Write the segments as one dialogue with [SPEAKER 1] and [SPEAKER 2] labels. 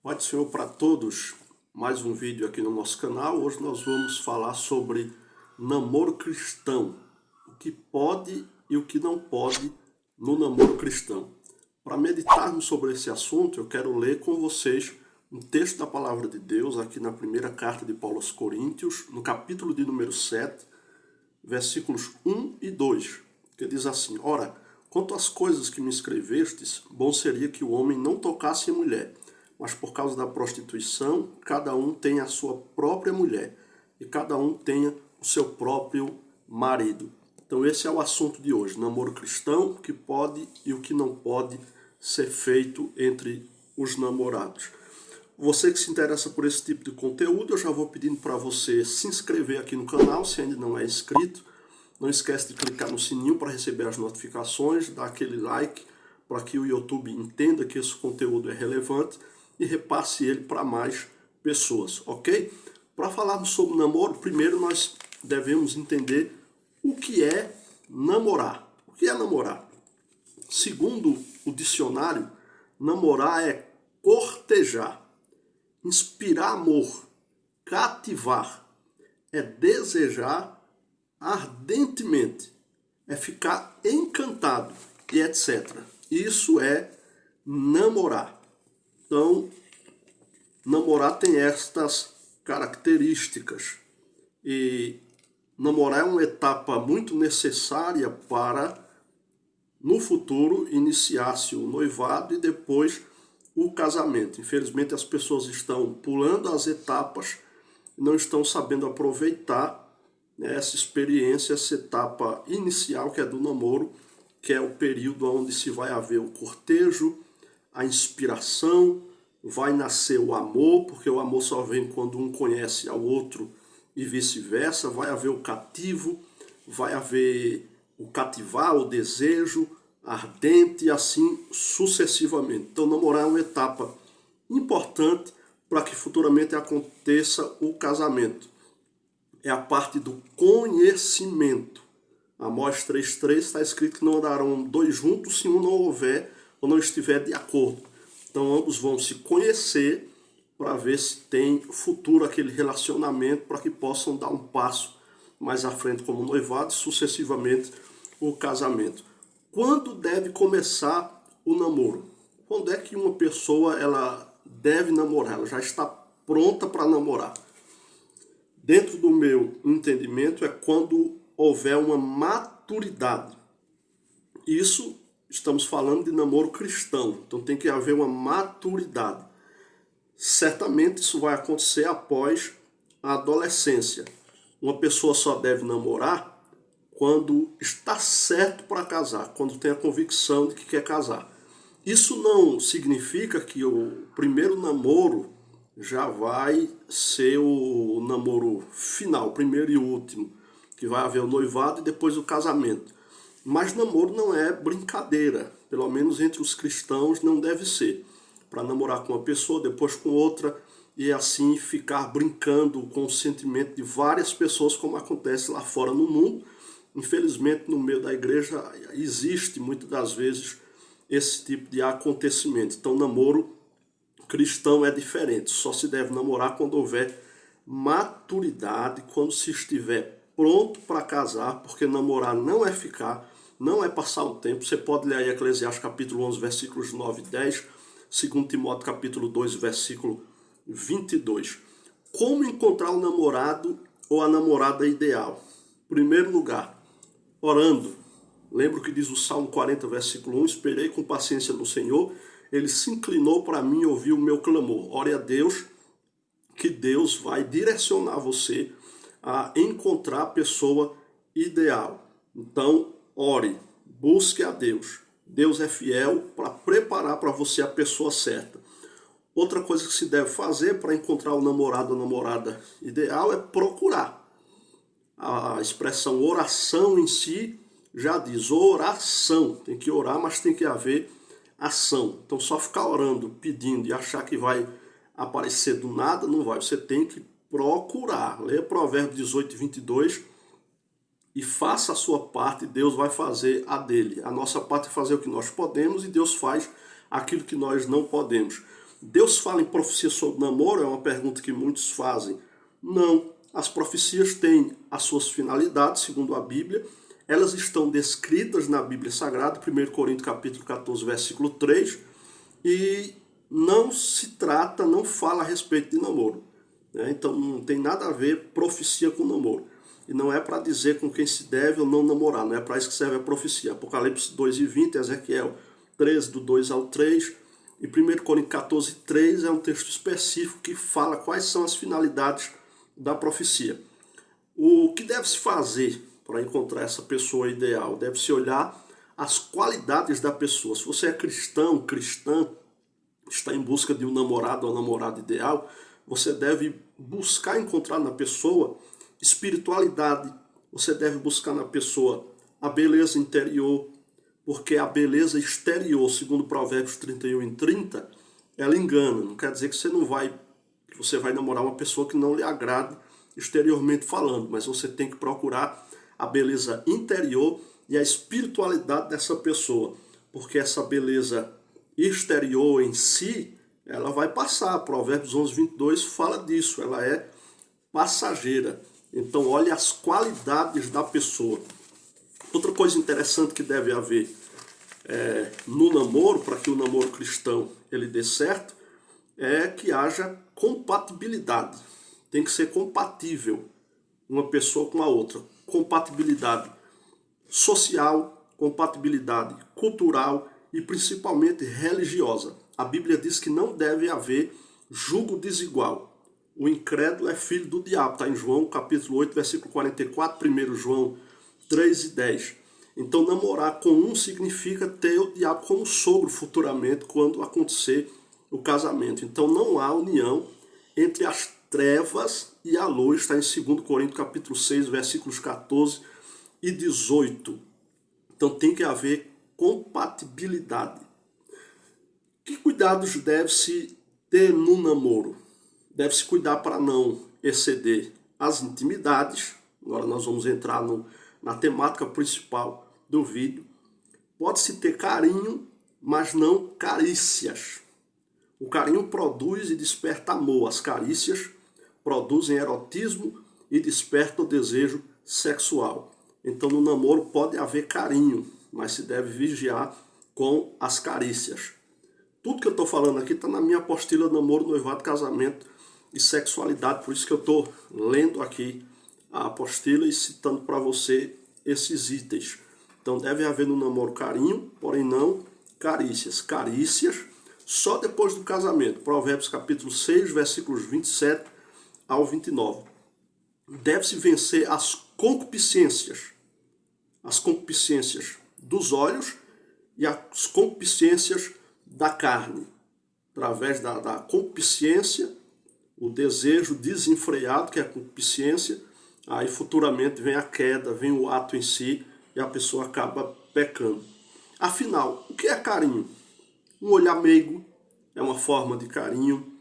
[SPEAKER 1] Pai do Senhor para todos, mais um vídeo aqui no nosso canal. Hoje nós vamos falar sobre namoro cristão, o que pode e o que não pode no namoro cristão. Para meditarmos sobre esse assunto, eu quero ler com vocês um texto da Palavra de Deus, aqui na primeira carta de Paulo aos Coríntios, no capítulo de número 7, versículos 1 e 2, que diz assim: Ora, quanto às coisas que me escrevestes, bom seria que o homem não tocasse em mulher, mas por causa da prostituição, cada um tenha a sua própria mulher e cada um tenha o seu próprio marido. Então esse é o assunto de hoje, namoro cristão, o que pode e o que não pode ser feito entre os namorados. Você que se interessa por esse tipo de conteúdo, eu já vou pedindo para você se inscrever aqui no canal, se ainda não é inscrito. Não esquece de clicar no sininho para receber as notificações, dar aquele like para que o YouTube entenda que esse conteúdo é relevante e repasse ele para mais pessoas, ok? Para falarmos sobre namoro, primeiro nós devemos entender o que é namorar. O que é namorar? Segundo o dicionário, namorar é cortejar, inspirar amor, cativar, é desejar ardentemente, é ficar encantado e etc. Isso é namorar. Então, namorar tem estas características. E namorar é uma etapa muito necessária para, no futuro, iniciar-se o noivado e depois o casamento. Infelizmente, as pessoas estão pulando as etapas e não estão sabendo aproveitar, né, essa experiência, essa etapa inicial que é do namoro, que é o período onde se vai haver o cortejo, a inspiração, vai nascer o amor, porque o amor só vem quando um conhece ao outro e vice-versa, vai haver o cativo, vai haver o cativar, o desejo ardente e assim sucessivamente. Então namorar é uma etapa importante para que futuramente aconteça o casamento. É a parte do conhecimento. Amós 3,3 está escrito que não andarão dois juntos se um não houver ou não estiver de acordo. Então ambos vão se conhecer para ver se tem futuro aquele relacionamento, para que possam dar um passo mais à frente como noivado e sucessivamente o casamento. Quando deve começar o namoro? Quando é que uma pessoa ela deve namorar? Ela já está pronta para namorar? Dentro do meu entendimento é quando houver uma maturidade. Isso estamos falando de namoro cristão, então tem que haver uma maturidade. Certamente isso vai acontecer após a adolescência. Uma pessoa só deve namorar quando está certo para casar, quando tem a convicção de que quer casar. Isso não significa que o primeiro namoro já vai ser o namoro final, o primeiro e o último, que vai haver o noivado e depois o casamento. Mas namoro não é brincadeira, pelo menos entre os cristãos não deve ser. Para namorar com uma pessoa, depois com outra, e assim ficar brincando com o sentimento de várias pessoas, como acontece lá fora no mundo. Infelizmente, no meio da igreja existe muitas das vezes esse tipo de acontecimento. Então, namoro cristão é diferente. Só se deve namorar quando houver maturidade, quando se estiver pronto para casar, porque namorar não é ficar, não é passar o tempo. Você pode ler aí Eclesiastes capítulo 11, versículos 9 e 10, 2 Timóteo capítulo 2, versículo 22. Como encontrar o namorado ou a namorada ideal? Em primeiro lugar, orando. Lembra o que diz o Salmo 40, versículo 1? Esperei com paciência no Senhor, ele se inclinou para mim e ouviu o meu clamor. Ore a Deus, que Deus vai direcionar você a encontrar a pessoa ideal. Então, ore, busque a Deus. Deus é fiel para preparar para você a pessoa certa. Outra coisa que se deve fazer para encontrar o namorado ou namorada ideal é procurar. A expressão oração em si já diz oração. Tem que orar, mas tem que haver ação. Então só ficar orando, pedindo e achar que vai aparecer do nada, não vai. Você tem que procurar. Leia Provérbios 18, 22 e faça a sua parte, Deus vai fazer a dele. A nossa parte é fazer o que nós podemos e Deus faz aquilo que nós não podemos. Deus fala em profecia sobre namoro? É uma pergunta que muitos fazem. Não. As profecias têm as suas finalidades, segundo a Bíblia. Elas estão descritas na Bíblia Sagrada, 1 Coríntios capítulo 14, versículo 3, e não se trata, não fala a respeito de namoro. Então não tem nada a ver profecia com namoro. E não é para dizer com quem se deve ou não namorar, não é para isso que serve a profecia. Apocalipse 2:20, Ezequiel 13, do 2 ao 3, e 1 Coríntios 14, 3 é um texto específico que fala quais são as finalidades da profecia. O que deve se fazer para encontrar essa pessoa ideal? Deve-se olhar as qualidades da pessoa. Se você é cristão, cristã, está em busca de um namorado ou namorada ideal, você deve buscar encontrar na pessoa espiritualidade, você deve buscar na pessoa a beleza interior, porque a beleza exterior, segundo Provérbios 31:30, ela engana. Não quer dizer que você vai namorar uma pessoa que não lhe agrade exteriormente falando, mas você tem que procurar a beleza interior e a espiritualidade dessa pessoa, porque essa beleza exterior em si, ela vai passar. Provérbios 11:22 fala disso, ela é passageira. Então olhe as qualidades da pessoa. Outra coisa interessante que deve haver no namoro, para que o namoro cristão ele dê certo, é que haja compatibilidade. Tem que ser compatível uma pessoa com a outra. Compatibilidade social, compatibilidade cultural e principalmente religiosa. A Bíblia diz que não deve haver julgo desigual. O incrédulo é filho do diabo, está em João capítulo 8, versículo 44, 1 João 3:10. Então namorar com um significa ter o diabo como sogro futuramente, quando acontecer o casamento. Então não há união entre as trevas e a luz, está em 2 Coríntios capítulo 6, versículos 14 e 18. Então tem que haver compatibilidade. Que cuidados deve-se ter no namoro? Deve-se cuidar para não exceder as intimidades. Agora nós vamos entrar na temática principal do vídeo. Pode-se ter carinho, mas não carícias. O carinho produz e desperta amor. As carícias produzem erotismo e despertam o desejo sexual. Então no namoro pode haver carinho, mas se deve vigiar com as carícias. Tudo que eu estou falando aqui está na minha apostila Namoro, Noivado, Casamento e Sexualidade. Por isso que eu estou lendo aqui a apostila e citando para você esses itens. Então deve haver no namoro carinho, porém não carícias. Carícias só depois do casamento. Provérbios capítulo 6, versículos 27 ao 29. Deve-se vencer as concupiscências. As concupiscências dos olhos e as concupiscências da carne. Através da concupiscência, o desejo desenfreado, que é a concupiscência, aí futuramente vem a queda, vem o ato em si e a pessoa acaba pecando. Afinal, o que é carinho? Um olhar meigo é uma forma de carinho,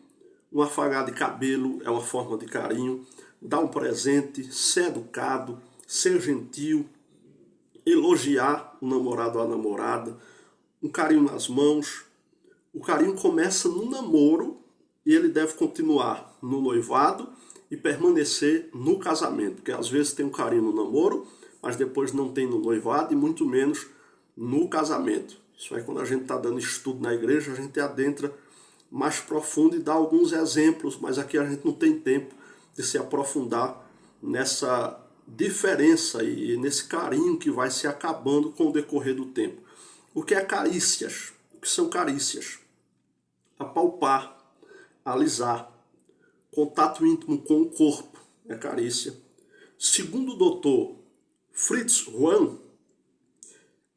[SPEAKER 1] um afagar de cabelo é uma forma de carinho, dar um presente, ser educado, ser gentil, elogiar o namorado ou a namorada, um carinho nas mãos. O carinho começa no namoro e ele deve continuar no noivado e permanecer no casamento, porque às vezes tem um carinho no namoro, mas depois não tem no noivado e muito menos no casamento. Isso aí quando a gente está dando estudo na igreja, a gente adentra mais profundo e dá alguns exemplos, mas aqui a gente não tem tempo de se aprofundar nessa diferença e nesse carinho que vai se acabando com o decorrer do tempo. O que é carícias? O que são carícias? Apalpar, alisar, contato íntimo com o corpo é carícia. Segundo o doutor Fritz Juan,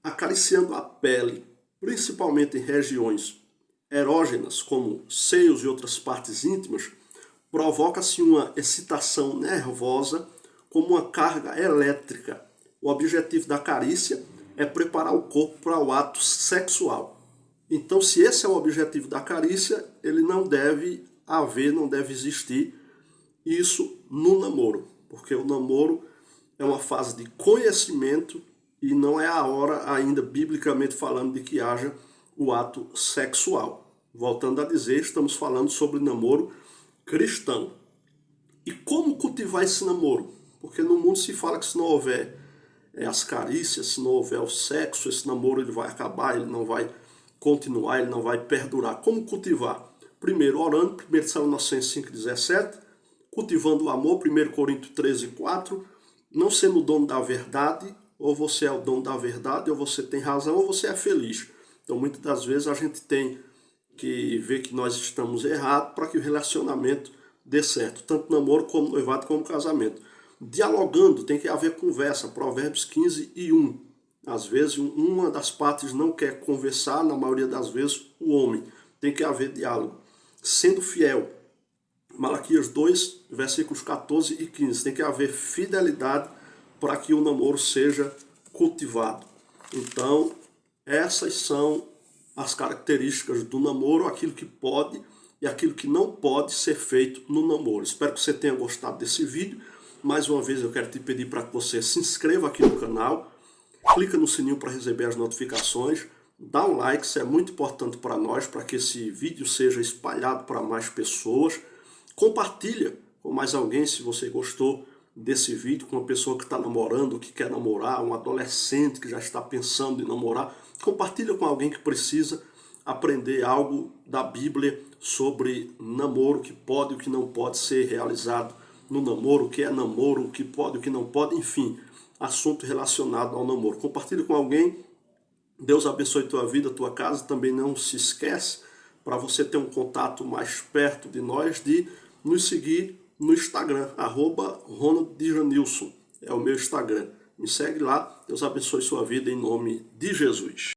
[SPEAKER 1] acariciando a pele, principalmente em regiões erógenas, como seios e outras partes íntimas, provoca-se uma excitação nervosa como uma carga elétrica. O objetivo da carícia é preparar o corpo para o ato sexual. Então, se esse é o objetivo da carícia, ele não deve haver, não deve existir isso no namoro, porque o namoro é uma fase de conhecimento e não é a hora ainda, biblicamente falando, de que haja o ato sexual. Voltando a dizer, estamos falando sobre namoro cristão. E como cultivar esse namoro? Porque no mundo se fala que se não houver as carícias, se não houver o sexo, esse namoro ele vai acabar, ele não vai continuar, ele não vai perdurar. Como cultivar? Primeiro orando, 1 Tessalonicenses 5,17, cultivando o amor, 1 Coríntios 13,4, não sendo o dono da verdade, ou você é o dono da verdade, ou você tem razão, ou você é feliz. Então muitas das vezes a gente tem que ver que nós estamos errados para que o relacionamento dê certo, tanto namoro como noivado como casamento. Dialogando, tem que haver conversa, Provérbios 15:1. Às vezes uma das partes não quer conversar, na maioria das vezes o homem. Tem que haver diálogo. Sendo fiel, Malaquias 2, versículos 14 e 15. Tem que haver fidelidade para que o namoro seja cultivado. Então, essas são as características do namoro, aquilo que pode e aquilo que não pode ser feito no namoro. Espero que você tenha gostado desse vídeo. Mais uma vez eu quero te pedir para que você se inscreva aqui no canal, clica no sininho para receber as notificações, dá um like, isso é muito importante para nós, para que esse vídeo seja espalhado para mais pessoas. Compartilha com mais alguém se você gostou desse vídeo, com uma pessoa que está namorando, que quer namorar, um adolescente que já está pensando em namorar. Compartilha com alguém que precisa aprender algo da Bíblia sobre namoro, o que pode e o que não pode ser realizado no namoro, o que é namoro, o que pode e o que não pode, enfim, assunto relacionado ao namoro. Compartilha com alguém. Deus abençoe tua vida, tua casa. Também não se esquece, para você ter um contato mais perto de nós, de nos seguir no Instagram, @RonaldDjanilson, é o meu Instagram. Me segue lá, Deus abençoe sua vida em nome de Jesus.